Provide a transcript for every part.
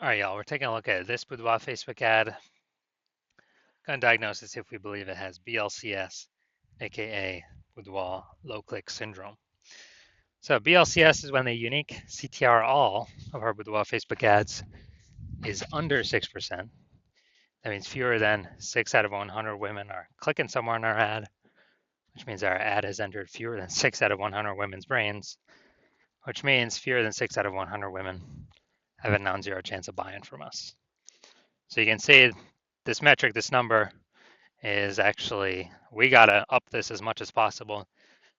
All right, y'all, we're taking a look at this Boudoir Facebook ad. Going to diagnose this if we believe it has BLCS, aka Boudoir low click syndrome. So BLCS is when the unique CTR all of our Boudoir Facebook ads is under 6%. That means fewer than 6 out of 100 women are clicking somewhere in our ad, which means our ad has entered fewer than 6 out of 100 women's brains, which means fewer than 6 out of 100 women have a non-zero chance of buying from us. So you can see this metric, this number, is actually, we got to up this as much as possible.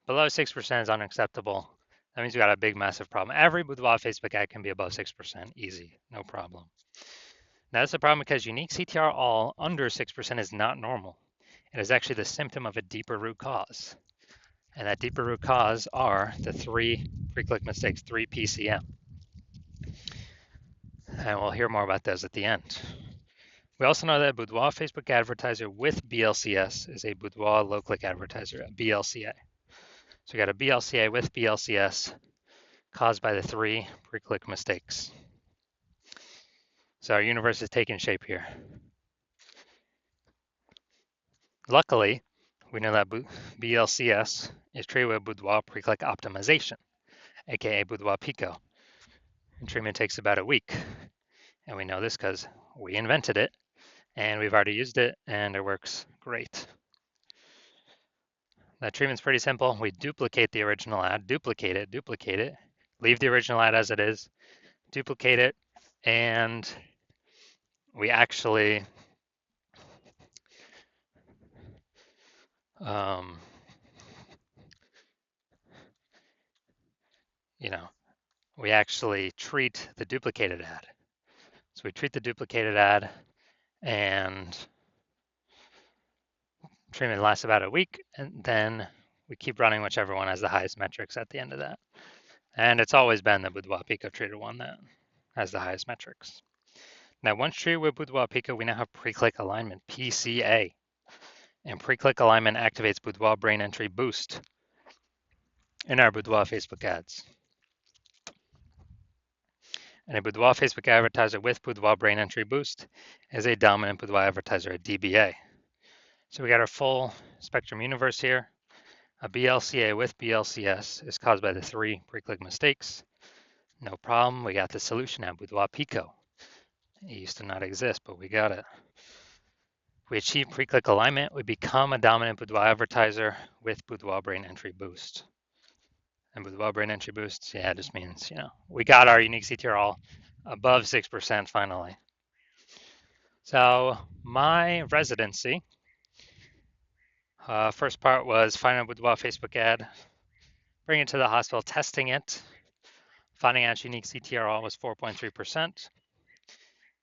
Below 6% is unacceptable. That means we got a big, massive problem. Every Boudoir Facebook ad can be above 6%, easy, no problem. Now, that's a problem because unique CTR all under 6% is not normal. It is actually the symptom of a deeper root cause. And that deeper root cause are the 3 pre-click mistakes, 3 PCM. And we'll hear more about those at the end. We also know that a Boudoir Facebook advertiser with BLCS is a Boudoir low-click advertiser, a BLCA. So we got a BLCA with BLCS caused by the 3 pre-click mistakes. So our universe is taking shape here. Luckily, we know that BLCS is treated with Boudoir pre-click optimization, aka Boudoir Pico. And treatment takes about a week. And we know this because we invented it and we've already used it and it works great. That treatment's pretty simple. We duplicate the original ad, duplicate it, leave the original ad as it is, duplicate it, and we actually we actually treat the duplicated ad. So we treat the duplicated ad and treatment lasts about a week, and then we keep running whichever one has the highest metrics at the end of that. And it's always been the Boudoir Pico treated one that has the highest metrics. Now, once treated with Boudoir Pico, we now have pre-click alignment, PCA. And pre-click alignment activates Boudoir brain entry boost in our Boudoir Facebook ads. And a Boudoir Facebook advertiser with Boudoir brain entry boost is a dominant Boudoir advertiser, a DBA. So we got our full spectrum universe here. A BLCA with BLCS is caused by the 3 pre-click mistakes. No problem. We got the solution now, Boudoir Pico. It used to not exist, but we got it. We achieve pre-click alignment. We become a dominant Boudoir advertiser with Boudoir brain entry boost. And Boudoir brain entry boost, yeah, it just means, we got our unique CTR all above 6% finally. So my residency, first part was finding a Boudoir Facebook ad, bringing it to the hospital, testing it, finding out unique CTR all was 4.3%.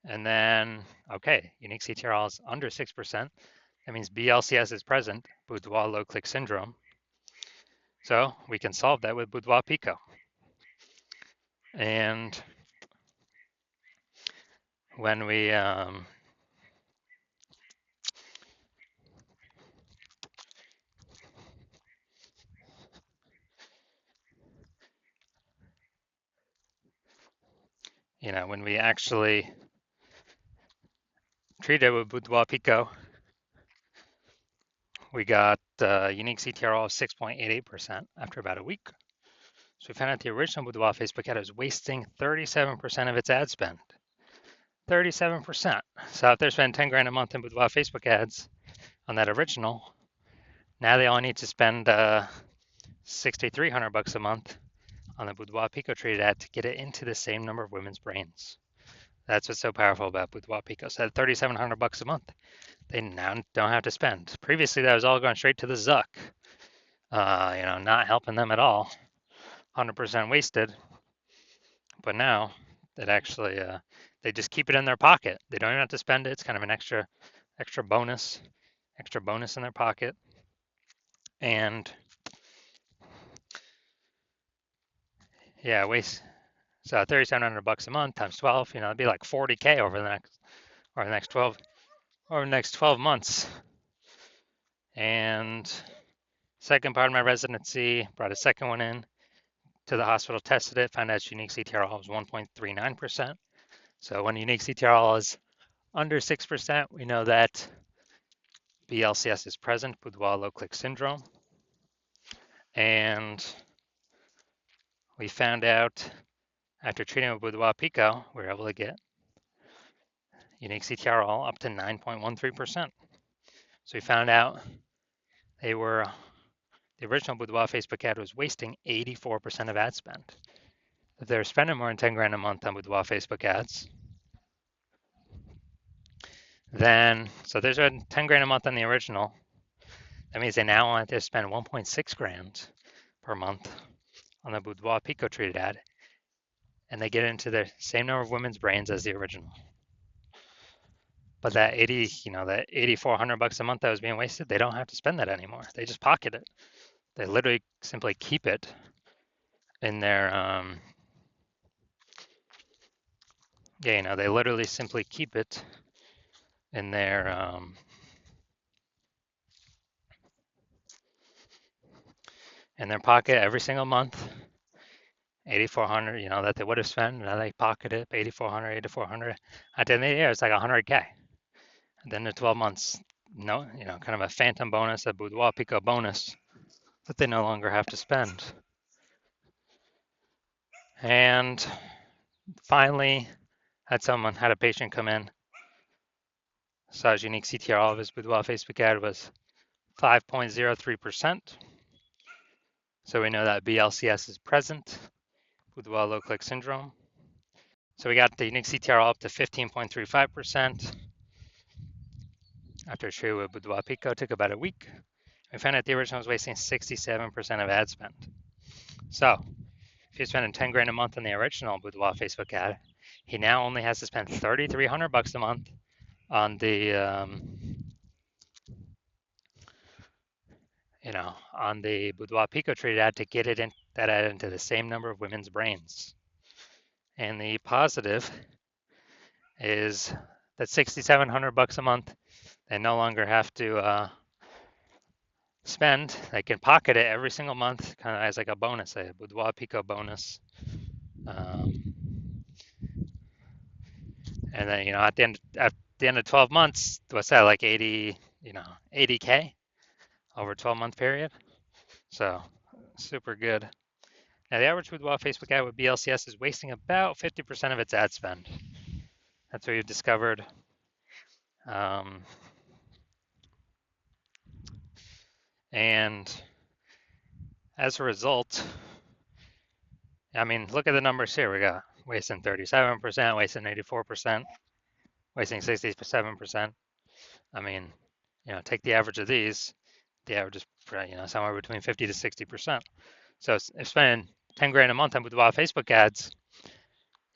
And then, okay, unique CTR all is under 6%. That means BLCS is present, Boudoir low click syndrome. So we can solve that with Boudoir Pico. And when we when we actually treat it with Boudoir Pico, we got unique CTR of 6.88% after about a week. So we found out the original Boudoir Facebook ad was wasting 37% of its ad spend. 37%. So if they're spending 10 grand a month in Boudoir Facebook ads on that original, now they only need to spend $6,300 a month on the Boudoir Pico treated ad to get it into the same number of women's brains. That's what's so powerful about Boudoir Pico. So at $3,700 a month, they now don't have to spend. Previously, that was all going straight to the Zuck. Not helping them at all. 100% wasted. But now it actually, they just keep it in their pocket. They don't even have to spend it. It's kind of an extra bonus in their pocket. And yeah, so $3,700 a month times 12, it'd be like 40K over the next 12 months. And second part of my residency, brought a second one in to the hospital, tested it, found out its unique CTR was 1.39%. So when unique CTRL is under 6%, we know that BLCS is present, Boudoir low click syndrome. And we found out after treating with Boudoir Pico, we were able to get unique CTRL up to 9.13%. So we found out the original Boudoir Facebook ad was wasting 84% of ad spend. If they're spending more than 10 grand a month on Boudoir Facebook ads, then, so there's a 10 grand a month on the original. That means they now want to spend 1.6 grand per month on the Boudoir Pico treated ad, and they get into the same number of women's brains as the original. But that 8,400 bucks a month that was being wasted, they don't have to spend that anymore. They just pocket it. They literally simply keep it in their, they literally simply keep it in their pocket every single month. 8,400, that they would have spent, now they pocket it, 8,400, 8,400. At the end of the year, it's like 100K. And then the 12 months, kind of a phantom bonus, a Boudoir Pico bonus that they no longer have to spend. And finally, had a patient come in, saw his unique CTR of his Boudoir Facebook ad was 5.03%. So we know that BLCS is present, Boudoir low click syndrome. So we got the unique CTR up to 15.35%. After treated with Boudoir Pico, took about a week. We found out the original was wasting 67% of ad spend. So if you're spending 10 grand a month on the original Boudoir Facebook ad, he now only has to spend 3,300 bucks a month on the on the Boudoir Pico treated ad to get that ad into the same number of women's brains. And the positive is that 6,700 bucks a month, they no longer have to spend. They can pocket it every single month, kind of as like a bonus, a Boudoir Pico bonus. And then at the end of 12 months, what's that, like 80K over a 12-month period? So super good. Now the average Boudoir Facebook ad with BLCS is wasting about 50% of its ad spend. That's what we've discovered. And as a result, look at the numbers here. We got wasting 37%, wasting 84%, wasting 67%. Take the average of these. The average is somewhere between 50 to 60%. So if spending 10 grand a month on Boudoir Facebook ads,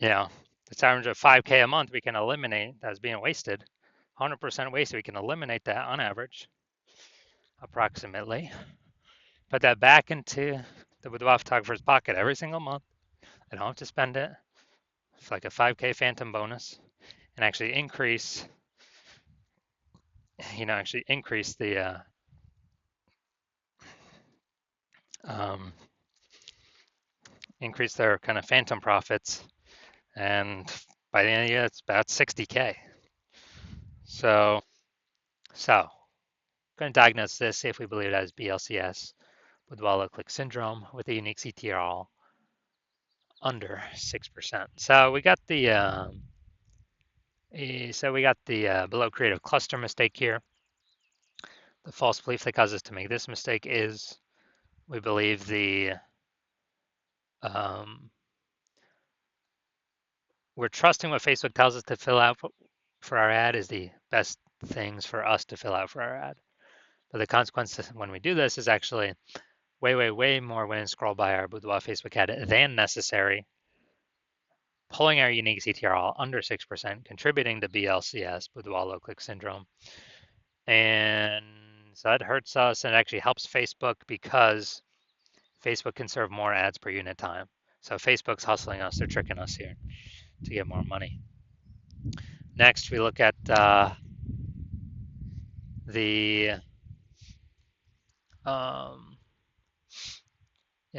it's average of 5K a month we can eliminate that's being wasted. 100% wasted, we can eliminate that on average, approximately. Put that back into the Boudoir photographer's pocket every single month. They don't have to spend it. It's like a 5K phantom bonus, and actually increase the increase their kind of phantom profits, and by the end of the year, it's about 60K. So going to diagnose this, see if we believe it has BLCS, Boudoir low click syndrome with a unique CTRL under 6%. So we got the below creative cluster mistake here. The false belief that causes us to make this mistake is we believe we're trusting what Facebook tells us to fill out for our ad is the best things for us to fill out for our ad. But the consequence when we do this is actually way more women scroll by our Boudoir Facebook ad than necessary, pulling our unique CTRL under 6%, contributing to BLCS, Boudoir low click syndrome. And so that hurts us, and it actually helps Facebook because Facebook can serve more ads per unit time. So Facebook's hustling us, they're tricking us here to get more money. Next, we look at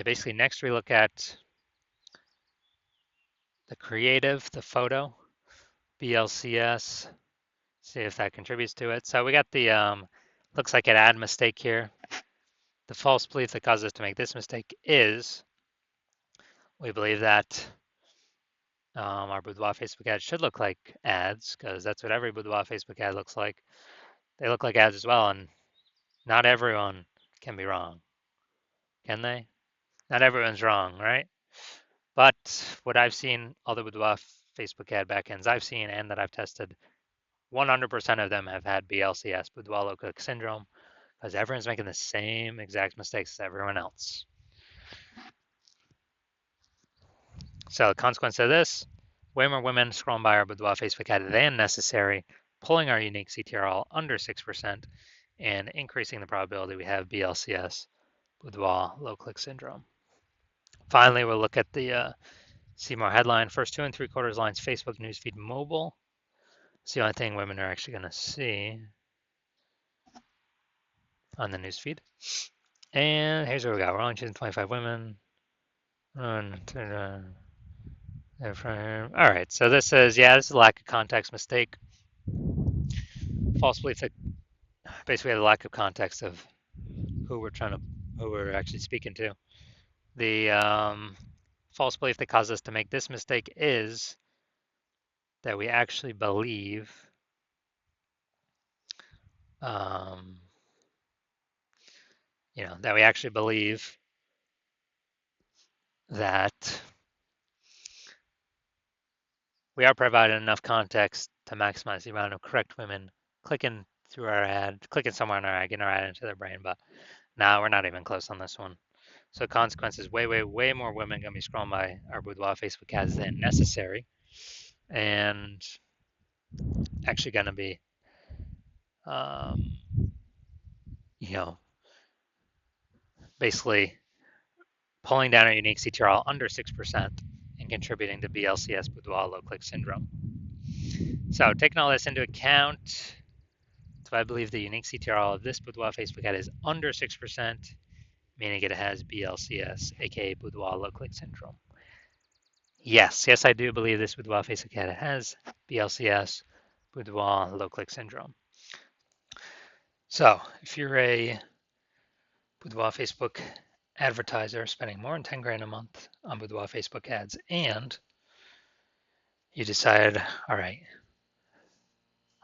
basically next we look at the creative, the photo. BLCS, see if that contributes to it. So we got the, looks like an ad mistake here. The false belief that caused us to make this mistake is we believe that our Boudoir Facebook ad should look like ads because that's what every Boudoir Facebook ad looks like. They look like ads as well, and not everyone can be wrong, can they? Not everyone's wrong, right? But what I've seen, all the Boudoir Facebook ad backends I've seen and that I've tested, 100% of them have had BLCS, Boudoir low click syndrome, because everyone's making the same exact mistakes as everyone else. So the consequence of this, way more women scrolling by our Boudoir Facebook ad than necessary, pulling our unique CTRL under 6%, and increasing the probability we have BLCS, Boudoir low click syndrome. Finally, we'll look at the see more headline. First 2 3/4 lines, Facebook newsfeed mobile. It's the only thing women are actually going to see on the newsfeed. And here's what we got. We're only choosing 25 women. All right, so this is, yeah, this is a lack of context mistake. False belief that basically the lack of context of who we're actually speaking to. The false belief that caused us to make this mistake is that we actually believe that we actually believe that we are providing enough context to maximize the amount of correct women clicking through our ad, clicking somewhere on our ad, getting our ad into their brain. But now we're not even close on this one. So consequences, way more women gonna be scrolling by our Boudoir Facebook ads than necessary, and actually gonna be, you know, basically pulling down our unique CTRL under 6% and contributing to BLCS Boudoir low click syndrome. So taking all this into account, so I believe the unique CTRL of this Boudoir Facebook ad is under 6%, meaning it has BLCS, aka Boudoir low click syndrome. Yes, I do believe this Boudoir Facebook ad has BLCS, Boudoir low click syndrome. So if you're a Boudoir Facebook advertiser spending more than 10 grand a month on Boudoir Facebook ads, and you decide, all right,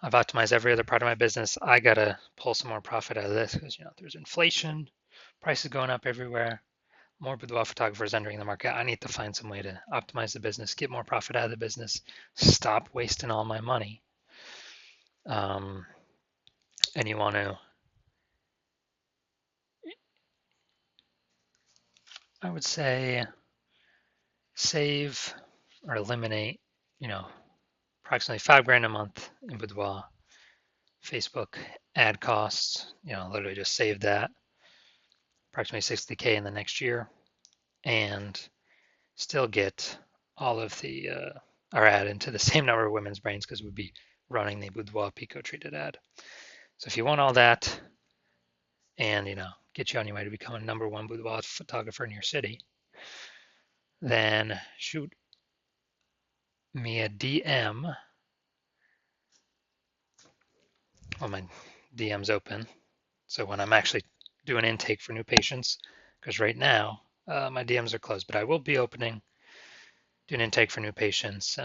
I've optimized every other part of my business, I gotta pull some more profit out of this because there's inflation, prices going up everywhere, more Boudoir photographers entering the market. I need to find some way to optimize the business, get more profit out of the business, stop wasting all my money. And you want to, I would say, save or eliminate, approximately 5 grand a month in Boudoir Facebook ad costs. Literally just save that, approximately 60K in the next year, and still get all of the our ad into the same number of women's brains because we'd be running the Boudoir Pico treated ad. So if you want all that and get you on your way to becoming #1 boudoir photographer in your city, then shoot me a DM. Well, my DM's open, so when I'm actually doing intake for new patients, because right now my DMs are closed, but I will be doing intake for new patients